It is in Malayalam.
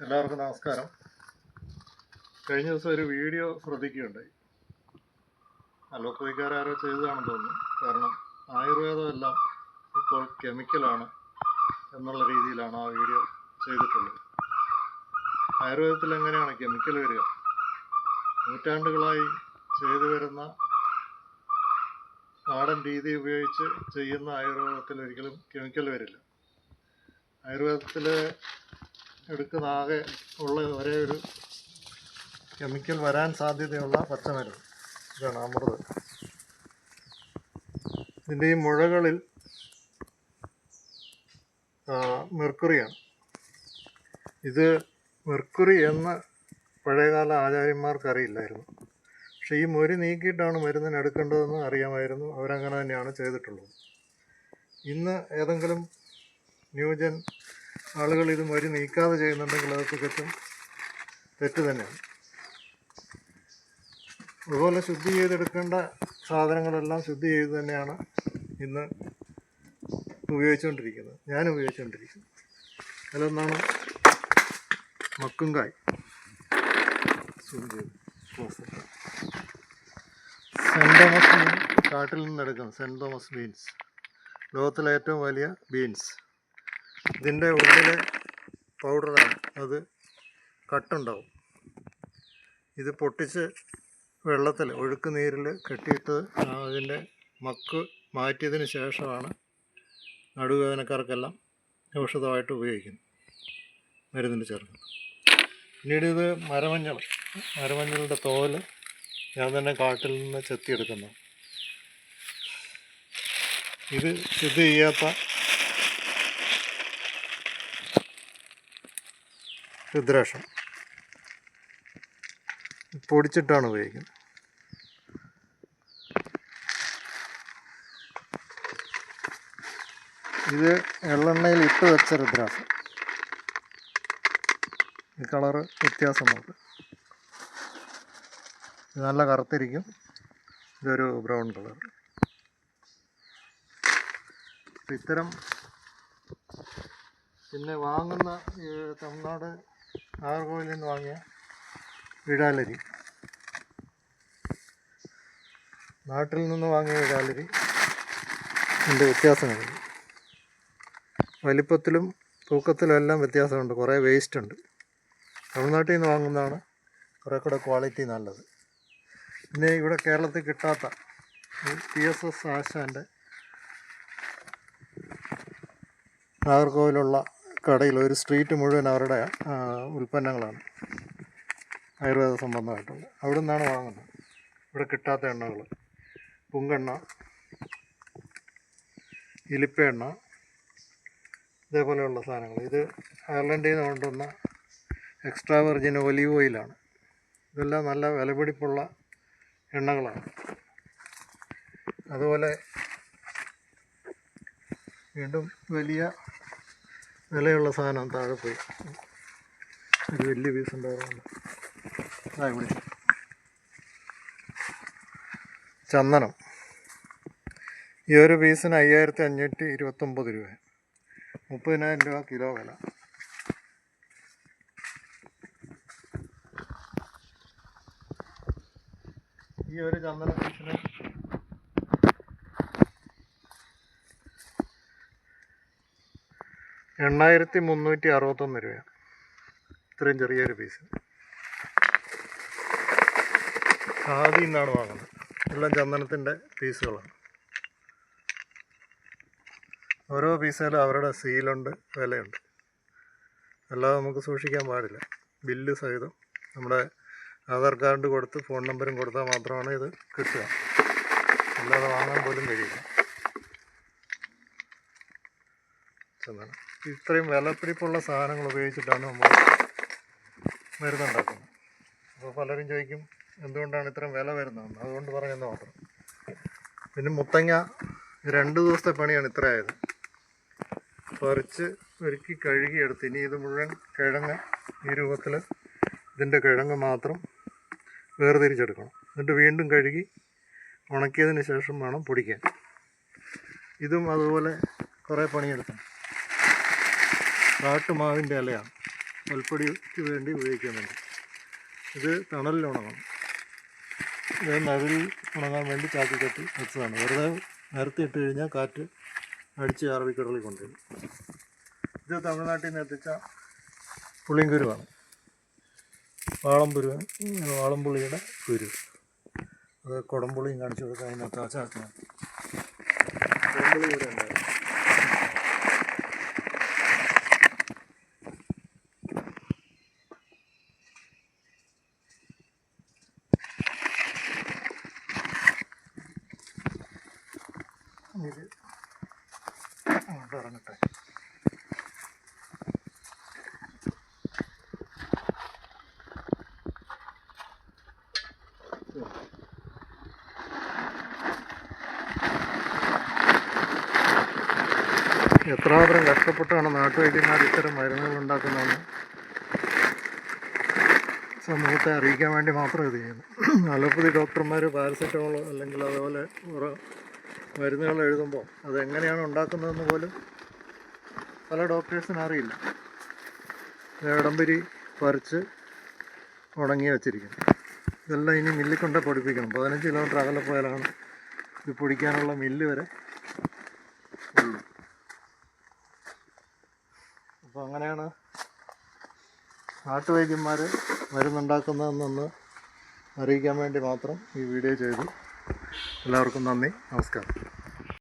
എല്ലാവർക്കും നമസ്കാരം. കഴിഞ്ഞ ദിവസം ഒരു വീഡിയോ ശ്രദ്ധിക്കുകയുണ്ടായി. അലോപ്പതിക്കാരോ ചെയ്തതാണെന്ന് തോന്നുന്നു. കാരണം ആയുർവേദമെല്ലാം ഇപ്പോൾ കെമിക്കലാണ് എന്നുള്ള രീതിയിലാണ് ആ വീഡിയോ ചെയ്തിട്ടുള്ളത്. ആയുർവേദത്തിൽ എങ്ങനെയാണ് കെമിക്കൽ വരിക? നൂറ്റാണ്ടുകളായി ചെയ്തു വരുന്ന നാടൻ രീതി ഉപയോഗിച്ച് ചെയ്യുന്ന ആയുർവേദത്തിൽ ഒരിക്കലും കെമിക്കൽ വരില്ല. ആയുർവേദത്തിൽ എടുക്കുന്ന ആകെ ഉള്ള ഒരേ ഒരു കെമിക്കൽ വരാൻ സാധ്യതയുള്ള പച്ചമരുന്ന് ഇതാണ് അമൃത്. ഇതിൻ്റെ ഈ മുഴകളിൽ മെർക്കുറിയാണ്. ഇത് മെർക്കുറി എന്ന് പഴയകാല ആചാര്യന്മാർക്ക് അറിയില്ലായിരുന്നു. പക്ഷേ ഈ മൊരി നീക്കിയിട്ടാണ് മരുന്നിന് എടുക്കേണ്ടതെന്ന് അറിയാമായിരുന്നു. അവരങ്ങനെ തന്നെയാണ് ചെയ്തിട്ടുള്ളത്. ഇന്ന് ഏതെങ്കിലും ന്യൂജൻ ആളുകൾ ഇത് മൊരി നീക്കാതെ ചെയ്യുന്നുണ്ടെങ്കിൽ അത് തികച്ചും തെറ്റ് തന്നെയാണ്. അതുപോലെ ശുദ്ധി ചെയ്തെടുക്കേണ്ട സാധനങ്ങളെല്ലാം ശുദ്ധി ചെയ്ത് തന്നെയാണ് ഇന്ന് ഉപയോഗിച്ചുകൊണ്ടിരിക്കുന്നത്. ഞാൻ ഉപയോഗിച്ചുകൊണ്ടിരിക്കുന്നത് അതിലൊന്നാണ് മക്കുംകായ്. സെൻറ് തോമസ് ബീൻ കാട്ടിൽ നിന്നെടുക്കുന്നത്. സെൻറ് തോമസ് ബീൻസ് ലോകത്തിലെ ഏറ്റവും വലിയ ബീൻസ്. ഇതിൻ്റെ ഉള്ളിലെ പൗഡറാണ്. അത് കട്ടുണ്ടാവും. ഇത് പൊട്ടിച്ച് വെള്ളത്തിൽ ഒഴുക്ക് നീരിൽ കെട്ടിയിട്ട് അതിൻ്റെ മക്ക് മാറ്റിയതിന് ശേഷമാണ് നടുവേദനക്കാർക്കെല്ലാം ഔഷധമായിട്ട് ഉപയോഗിക്കുന്നത്, മരുന്നിന് ചേർക്കുന്നത്. പിന്നീട് ഇത് മരമഞ്ഞളുടെ തോല് ഞാൻ തന്നെ കാട്ടിൽ നിന്ന് ചെത്തിയെടുക്കുന്നു. ഇത് ശുദ്ധി ചെയ്യാത്ത രുദ്രാക്ഷം പൊടിച്ചിട്ടാണ് ഉപയോഗിക്കുന്നത്. ഇത് എള്ളെണ്ണയിൽ ഇട്ട് വെച്ച രുദ്രാക്ഷം. ഈ കളറ് വ്യത്യാസം നോക്ക്. ഇത് നല്ല കറുത്തിരിക്കും. ഇതൊരു ബ്രൗൺ കളർ. ഇത്തരം പിന്നെ വാങ്ങുന്ന തമിഴ്നാട് നാഗർകോവിലിൽ നിന്ന് വാങ്ങിയ വിഴാലരി, നാട്ടിൽ നിന്ന് വാങ്ങിയ വിഴാലരി ഇതിൻ്റെ വ്യത്യാസങ്ങളുണ്ട്. വലിപ്പത്തിലും തൂക്കത്തിലും എല്ലാം വ്യത്യാസമുണ്ട്. കുറേ വേസ്റ്റ് ഉണ്ട്. തമിഴ്നാട്ടിൽ നിന്ന് വാങ്ങുന്നതാണ് കുറേ കൂടെ ക്വാളിറ്റി നല്ലത്. പിന്നെ ഇവിടെ കേരളത്തിൽ കിട്ടാത്ത PSS ആശാൻ്റെ നാഗർകോവിലുള്ള കടയിൽ ഒരു സ്ട്രീറ്റ് മുഴുവൻ അവരുടെ ഉൽപ്പന്നങ്ങളാണ് ആയുർവേദ സംബന്ധമായിട്ടുള്ളത്. അവിടെ നിന്നാണ് വാങ്ങുന്നത്. ഇവിടെ കിട്ടാത്ത എണ്ണകൾ, പുങ്കെണ്ണ, ഇലിപ്പ എണ്ണ, ഇതേപോലെയുള്ള സാധനങ്ങൾ. ഇത് അയർലൻഡിൽ നിന്ന് കൊണ്ടുവന്ന എക്സ്ട്രാ വെർജിൻ ഒലീവ് ഓയിലാണ്. ഇതെല്ലാം നല്ല വിലപിടിപ്പുള്ള എണ്ണകളാണ്. അതുപോലെ വീണ്ടും വലിയ വിലയുള്ള സാധനം താഴെ പോയി. ഒരു വലിയ പീസ് ഉണ്ടായിരുന്നു. ഇവിടെ ചന്ദനം. ഈ ഒരു പീസിന് 5529 രൂപ, 30,000 രൂപ കിലോ വില. ഈ ഒരു ചന്ദന പീസിന് 8361 രൂപ. ഇത്രയും ചെറിയൊരു പീസ്. ഖാദിയിൽ നിന്നാണ് വാങ്ങുന്നത്. എല്ലാം ചന്ദനത്തിൻ്റെ പീസുകളാണ്. ഓരോ പീസിലും അവരുടെ സീലുണ്ട്, വിലയുണ്ട്. അല്ലാതെ നമുക്ക് സൂക്ഷിക്കാൻ പാടില്ല. ബില്ല് സഹിതം നമ്മുടെ ആധാർ കാർഡ് കൊടുത്ത് ഫോൺ നമ്പറും കൊടുത്താൽ മാത്രമാണ് ഇത് കിട്ടുക. അല്ലാതെ വാങ്ങാൻ പോലും കഴിയില്ല ചന്ദനം. ഇത്രയും വിലപിടിപ്പുള്ള സാധനങ്ങൾ ഉപയോഗിച്ചിട്ടാണ് നമ്മൾ മരുന്നുണ്ടാക്കുന്നത്. അപ്പോൾ പലരും ചോദിക്കും എന്തുകൊണ്ടാണ് ഇത്രയും വില വരുന്നതെന്ന്. അതുകൊണ്ട് പറയുന്നത് മാത്രം. പിന്നെ മുത്തങ്ങ 2 ദിവസത്തെ പണിയാണ് ഇത്ര ആയത്. പറിച്ച് ഒരുക്കി കഴുകിയെടുത്ത് ഇനി ഇത് മുഴുവൻ കിഴങ്ങ് ഈ രൂപത്തിൽ ഇതിൻ്റെ കിഴങ്ങ് മാത്രം വേർതിരിച്ചെടുക്കണം. എന്നിട്ട് വീണ്ടും കഴുകി ഉണക്കിയതിന് ശേഷം വേണം പൊടിക്കാൻ. ഇതും അതുപോലെ കുറേ പണിയെടുക്കണം. കാട്ടുമാവിൻ്റെ ഇലയാണ്. പൽപ്പൊടിക്ക് വേണ്ടി ഉപയോഗിക്കുന്നുണ്ട്. ഇത് തണലിൽ ഉണങ്ങണം. ഇത് നടുവിൽ ഉണങ്ങാൻ വേണ്ടി ചാക്കി കെട്ടി വെച്ചതാണ്. വെറുതെ നിരത്തിയിട്ട് കഴിഞ്ഞാൽ കാറ്റ് അടിച്ച് അറബിക്കടലിൽ കൊണ്ടുവരും. ഇത് തമിഴ്നാട്ടിൽ നിന്ന് എത്തിച്ച പുളിങ്കുരുവാണ്. വാളംപുളിയുടെ കുരു. അത് കുടംപുളിയും കാണിച്ചു കൊടുക്കാൻ അതിനകത്ത് ആശാക്കണം. കുടംപുളി ഇവിടെ ഉണ്ടായിരുന്നു. ഇത് അങ്ങോട്ട് ഇറങ്ങട്ടെ. എത്രമാത്രം കഷ്ടപ്പെട്ടാണ് നാട്ടുവൈദ്യന്മാർ ഇത്തരം മരുന്നുകൾ ഉണ്ടാക്കുന്നതെന്ന് സമൂഹത്തെ അറിയിക്കാൻ വേണ്ടി മാത്രം ഇത് ചെയ്യുന്നു. അലോപ്പതി ഡോക്ടർമാർ പാരസെറ്റമോളോ അല്ലെങ്കിൽ അതുപോലെ മരുന്നുകൾ എഴുതുമ്പോൾ അതെങ്ങനെയാണ് ഉണ്ടാക്കുന്നതെന്ന് പോലും പല ഡോക്ടേഴ്സിനും അറിയില്ല. ഇടംപിരി പറിച്ച് ഉണങ്ങി വച്ചിരിക്കുന്നു. ഇതെല്ലാം ഇനി മില്ലിൽ കൊണ്ട് പൊടിപ്പിക്കണം. 15 കിലോമീറ്റർ അകലെ പോയാലാണ് ഇത് പൊടിക്കാനുള്ള മില്ല് വരെ ഉള്ളു. അപ്പോൾ അങ്ങനെയാണ് നാട്ടുവൈദ്യന്മാർ മരുന്നുണ്ടാക്കുന്നതെന്നൊന്ന് അറിയിക്കാൻ വേണ്ടി മാത്രം ഈ വീഡിയോ ചെയ്തു. എല്ലാവർക്കും നന്ദി, നമസ്കാരം.